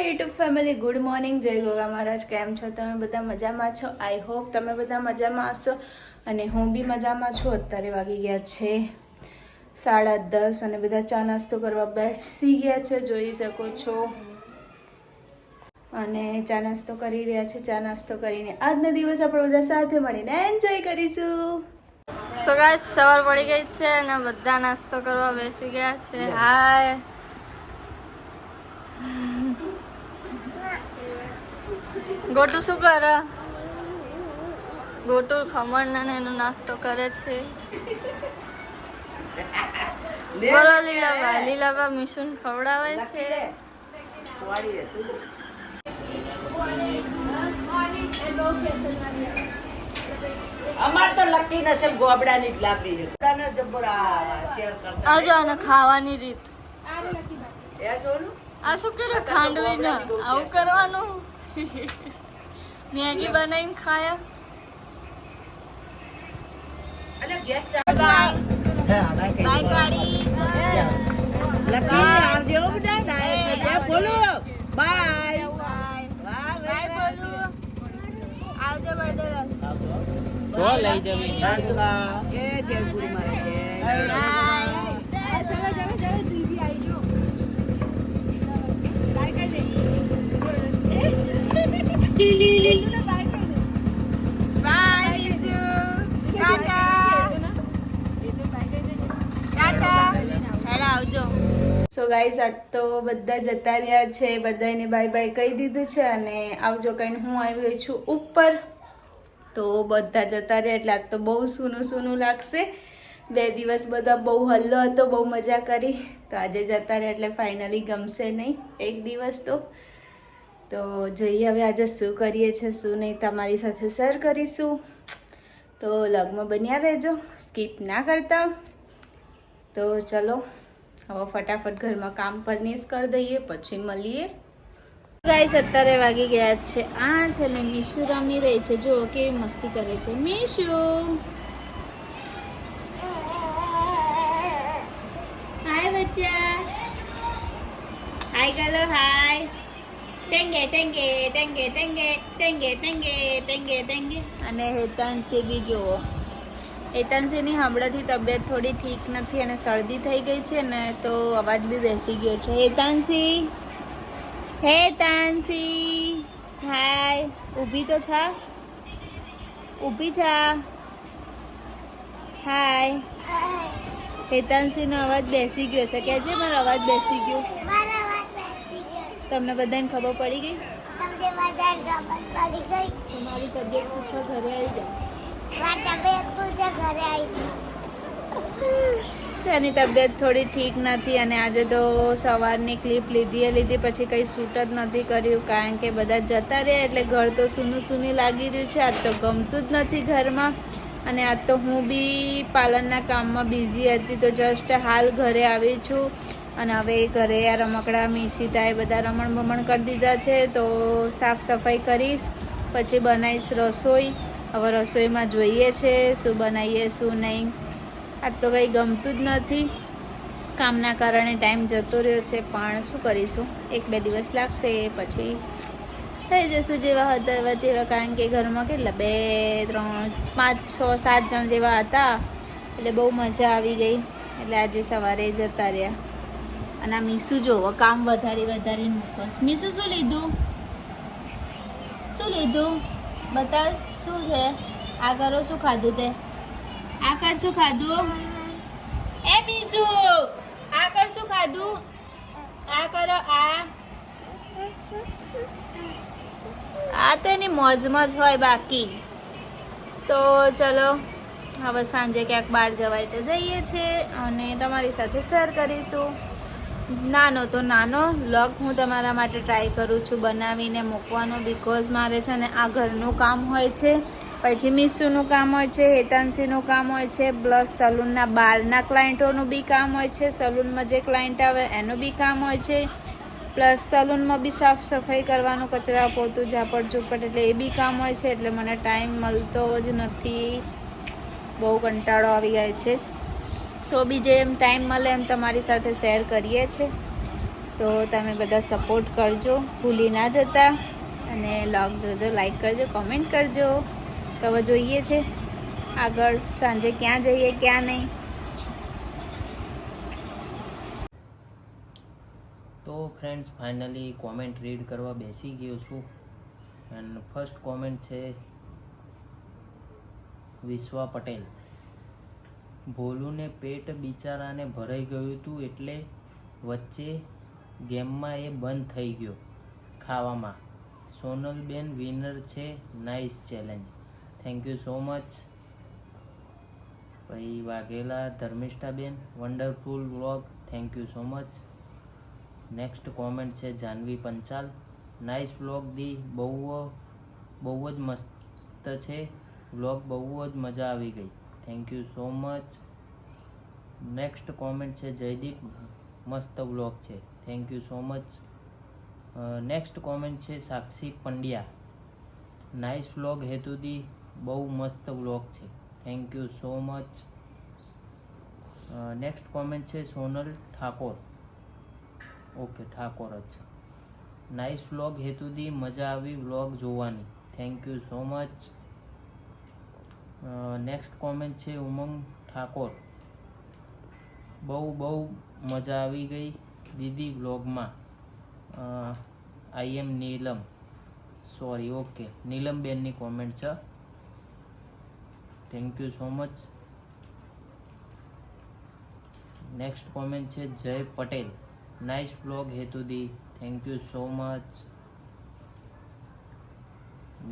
YouTube family, good morning, જય ગોગા મહારાજ. કેમ છો તમે બધા? મજામાં છો? આઈ હોપ તમે બધા મજામાં હશો અને હું બી મજામાં છું. અત્યારે વાગી ગયા છે 10:30 અને બધા ચા નાસ્તો કરવા બેસી ગયા છે, જોઈ શકો છો. અને ચા નાસ્તો કરી રહ્યા છે. ચા નાસ્તો કરીને આજનો દિવસ આપણે બધા સાથે મળીને એન્જોય કરીશું. સો ગાઈસ, સવાર પડી ગઈ છે અને બધા નાસ્તો કરવા બેસી ગયા છે. હાય ગોટુ શું કરે? ગોટુ ખમણ એનો નાસ્તો કરે છે. બોલો લીલાબા. લીલાબા મિશુન ખવડાવે છે. અમાર તો લકી નસેબ ગોબડાની જ લાંબી છે. તને જબરા શેર કરતા આજો અને ખાવાની રીત. એ સોનું આ શું કરે? ખાંડવી ને આવું કરવાનું. મેગી બનાવીને ખાયા. અને ગેસ ચા બાય ગાડી. લકી આવજો બેટા. ડાયરેક્ટ બોલો બાય. બાય બોલો. આવજો બર્થડે તો લઈ જવી શાંતવા એ જય ગુરુ મહારાજ. બાય. બાય મિસુ. ટાટા. ટાટા. હેડા આવજો. સો ગાઈસ, આજ તો બધા જતા રહ્યા છે. બધાને બાય બાય કહી દીધું છે અને આવજો કહીને હું આવી ગઈ છું ઉપર. તો બધા જતા રહ્યા એટલે આજ તો બહુ સૂનું સૂનું લાગશે. 2 દિવસ બધા બહુ હલ્લો હતો, બહુ મજા કરી. તો આજે જતા રહ્યા એટલે ફાઇનલી ગમશે નહીં એક દિવસ તો જોઈએ હવે આજે શું કરીએ છીએ શું નહીં, તમારી સાથે શેર કરીશું. તો લગમાં બન્યા રહેજો, સ્કીપ ના કરતા. તો ચલો હવે ફટાફટ ઘરમાં કામ ફિનિશ કરી દઈએ, પછી મળીએ. ગાઈસ, અત્યારે વાગી ગયા છે 8 અને મીશુ રમી રહી છે. જો કેવી મસ્તી કરે છે મીશુ. હાય બચ્ચા, હાય ગલો, હાય. ટેંગે ટેંગે ટેંગે ટેંગે ટેંગે ટેંગે ટેંગે ટેંગે. અને હેતાંશી બી જુઓ. હેતાંશીની હમણાંથી તબિયત થોડી ઠીક નથી અને શરદી થઈ ગઈ છે ને, તો અવાજ બી બેસી ગયો છે. હેતાંશી, હેતાંશી, હાય. ઊભી તો થા, ઊભી થા. હાય. હેતાંશીનો અવાજ બેસી ગયો છે. કહેજે મારો અવાજ બેસી ગયો. તમને બધાને ખબર પડી ગઈ? તમારી તબિયત પૂછો, ઘરે આવી જાઓ. એની તબિયત થોડી ઠીક નથી અને આજે તો સવારની ક્લિપ લીધી પછી કંઈ શૂટ જ નથી કર્યું, કારણ કે બધા જતા રહ્યા એટલે ઘર તો સૂનું સૂનું લાગી રહ્યું છે. આજ તો ગમતું જ નથી ઘરમાં. અને આજ તો હું બી પાર્લરના કામમાં બિઝી હતી, તો જસ્ટ હાલ ઘરે આવી છું. અને હવે ઘરે આ રમકડા મીશિતાએ બધા રમણ ભમણ કરી દીધા છે, તો સાફ સફાઈ કરીશ, પછી બનાવીશ રસોઈ. હવે રસોઈમાં જોઈએ છે શું બનાવીએ શું નહીં. આજ તો કંઈ ગમતું જ નથી, કામના કારણે ટાઈમ જતો રહ્યો છે. પણ શું કરીશું, 1-2 દિવસ લાગશે, પછી થઈ જશું જેવા હતા એવા તેવા. કારણ કે ઘરમાં કેટલા 2, 3, 5, 6, 7 જણ જેવા હતા એટલે બહુ મજા આવી ગઈ. એટલે આજે સવારે જતા રહ્યા. અને આ મીશુ જોવો કામ વધારીને મૂકસ. મીશુ શું લીધું? શું લીધું? બતાવ શું છે? આ કરો, શું ખાધું તે? આ કર, શું ખાધું? એ મીશુ, આ કર, શું ખાધું? આ કરો, આ તો એની મોજમાં જ હોય બાકી. તો ચલો હવે સાંજે ક્યાંક બહાર જવાય તો જઈએ છીએ અને તમારી સાથે શેર કરીશું. નાનો તો નાનો વ્લોગ હું તમારા માટે ટ્રાય કરું છું બનાવીને મૂકવાનો, બિકોઝ મારે છે ને આ ઘરનું કામ હોય છે, પછી મીશુનું કામ હોય છે, હેતાંશીનું કામ હોય છે, પ્લસ સલૂનના બહારના ક્લાયન્ટોનું બી કામ હોય છે, સલૂનમાં જે ક્લાયન્ટ આવે એનું બી કામ હોય છે, પ્લસ સલૂનમાં બી સાફ સફાઈ કરવાનું, કચરા પોતું ઝાપટ ઝૂપટ, એટલે એ બી કામ હોય છે. એટલે મને ટાઈમ મળતો જ નથી, બહુ કંટાળો આવી જાય છે. તો બી જેમ ટાઈમ મળે એમ તમારી સાથે શેર કરીએ છીએ. તો તમે બધા સપોર્ટ કરજો, ભૂલી ના જતા, અને વ્લોગ જોજો, લાઈક કરજો, કોમેન્ટ કરજો. તો હવે જોઈએ છે આગળ સાંજે ક્યાં જઈએ ક્યાં નહીં. તો ફ્રેન્ડ્સ ફાઇનલી કોમેન્ટ રીડ કરવા બેસી ગયો છું. એન્ડ ફર્સ્ટ કોમેન્ટ છે વિશ્વા પટેલ. ભોલુને પેટ બિચારાને ભરાઈ ગયું હતું એટલે વચ્ચે ગેમમાં એ બંધ થઈ ગયો ખાવામાં. સોનલબેન વિનર છે, nice challenge, thank you so much. પછી વાઘેલા ધર્મિષ્ઠાબેન, wonderful vlog, thank you so much. Next comment છે જાનવી પંચાલ, નાઇસ વ્લોગ દી, બહુ જ મસ્ત છે વ્લોગ, બહુ જ મજા આવી ગઈ, thank you so much. Next comment છે જયદીપ, મસ્ત વ્લોગ છે, thank you so much. Next comment છે સાક્ષી પંડ્યા, નાઇસ વ્લોગ હેતુદી, બહુ મસ્ત વ્લોગ છે, thank you so much. Next comment છે સોનલ ઠાકોર, ઓકે ઠાકોર જ, નાઇસ વ્લોગ હેતુદી, મજા આવી વ્લોગ જોવાની, thank you so much. Next comment છે ઉમંગ ઠાકોર, બહુ મજા આવી ગઈ દીદી વ્લોગમાં. I am Neelam, sorry, okay નીલમબેનની કોમેન્ટ છે, thank you so much. Next comment છે જય પટેલ, નાઇસ વ્લોગ હેતુદી, thank you so much.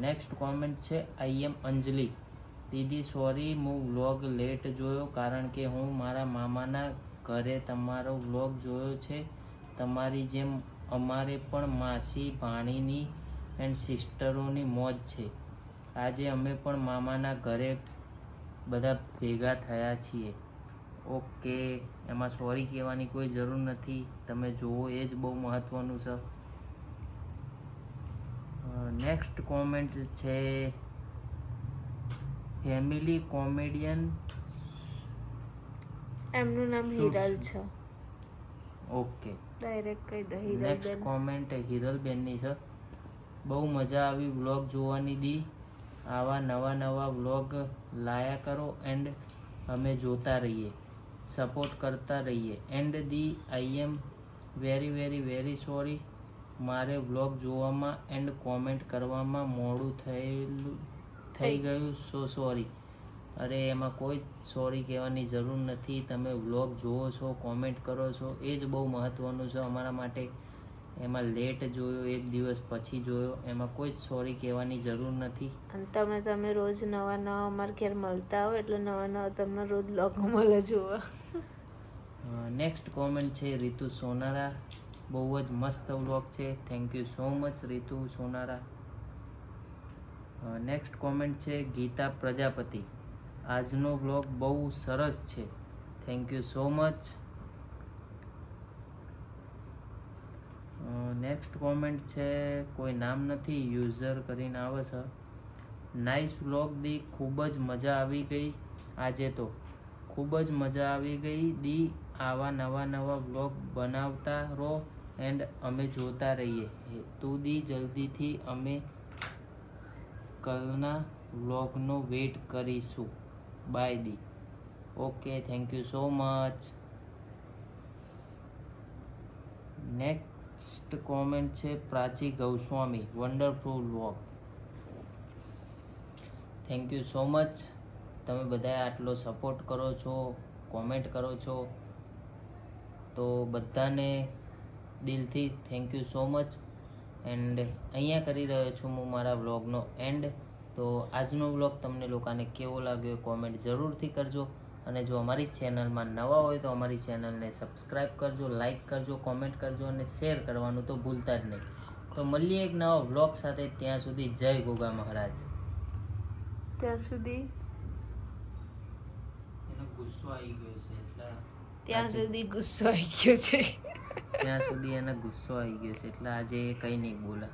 Next comment છે આઈ એમ અંજલિ, દીદી સોરી હું વ્લોગ લેટ જોયો કારણ કે હું મારા મામાના ઘરે તમારો વ્લોગ જોયો છે. તમારી જેમ અમારે પણ માસી ભાણીની એન્ડ સિસ્ટરોની મોજ છે. આજે અમે પણ મામાના ઘરે બધા ભેગા થયા છીએ. ઓકે, એમાં સોરી કહેવાની કોઈ જરૂર નથી, તમે જુઓ એ જ બહુ મહત્ત્વનું છે. નેક્સ્ટ કોમેન્ટ છે ફેમિલી કોમેડિયન, એમનું નામ હિરલ છે, ઓકે. ડાયરેક્ટ કહી દો નેક્સ્ટ હિરલબેન. કોમેન્ટ હિરલબેનની છે, બહુ મજા આવી વ્લોગ જોવાની દી, આવા નવા વ્લોગ લાયા કરો એન્ડ અમે જોતા રહીએ, સપોર્ટ કરતા રહીએ. એન્ડ દી આઈ એમ વેરી સોરી, મારે વ્લોગ જોવામાં એન્ડ કોમેન્ટ કરવામાં મોડું થઈ ગયું, સો સોરી. અરે એમાં કોઈ સોરી કહેવાની જરૂર નથી, તમે વ્લોગ જુઓ છો, કોમેન્ટ કરો છો, એ જ બહુ મહત્ત્વનું છે અમારા માટે. એમાં લેટ જોયો, એક દિવસ પછી જોયો, એમાં કોઈ જ સોરી કહેવાની જરૂર નથી. અને તમે રોજ નવા અમારા ઘેર મળતા હો એટલે નવા તમને રોજ લોગો મળે જોવા. નેક્સ્ટ કોમેન્ટ છે રીતુ સોનારા, બહુ જ મસ્ત વ્લોગ છે, thank you so much Ritu Sonara. Next comment છે ગીતા પ્રજાપતિ, આજનો વ્લોગ બહુ સરસ છે, thank you so much. Next comment છે કોઈ નામ નથી, યુઝર કરીને આવે છે, નાઇસ વ્લોગ દી, ખૂબ જ મજા આવી ગઈ આજે, તો ખૂબ જ મજા આવી ગઈ દી, આવા નવા વ્લોગ બનાવતા રહો એન્ડ અમે જોતા રહીએ. તું દી જલ્દીથી અમે કલના વ્લોગનો વેટ કરીશું, બાય દી. Okay, thank you so much. Next comment છે Prachi Goswami, wonderful vlog, thank you so much. તમે બધાએ આટલો સપોર્ટ કરો છો, કોમેન્ટ કરો છો, તો બધાને દિલથી thank you so much. And અહીંયા કરી રહ્યો છું હું મારા વ્લોગનો એન્ડ. તો આજનો વ્લોગ તમને લોકોને કેવો લાગ્યો કોમેન્ટ જરૂરથી કરજો. અને જો અમારી ચેનલમાં નવા હોય તો અમારી ચેનલને સબસ્ક્રાઈબ કરજો, લાઈક કરજો, કોમેન્ટ કરજો અને શેર કરવાનું તો ભૂલતા જ નહીં. તો મળીએ એક નવા વ્લોગ સાથે, ત્યાં સુધી જય ગોગા મહારાજ. ત્યાં સુધી એનો ગુસ્સો આવી ગયો છે એટલે ત્યાં સુધી ગુસ્સો આવી ગયો છે. ત્યાં સુધી એને ગુસ્સો આવી ગયો છે એટલે આજે કંઈ નહીં બોલા.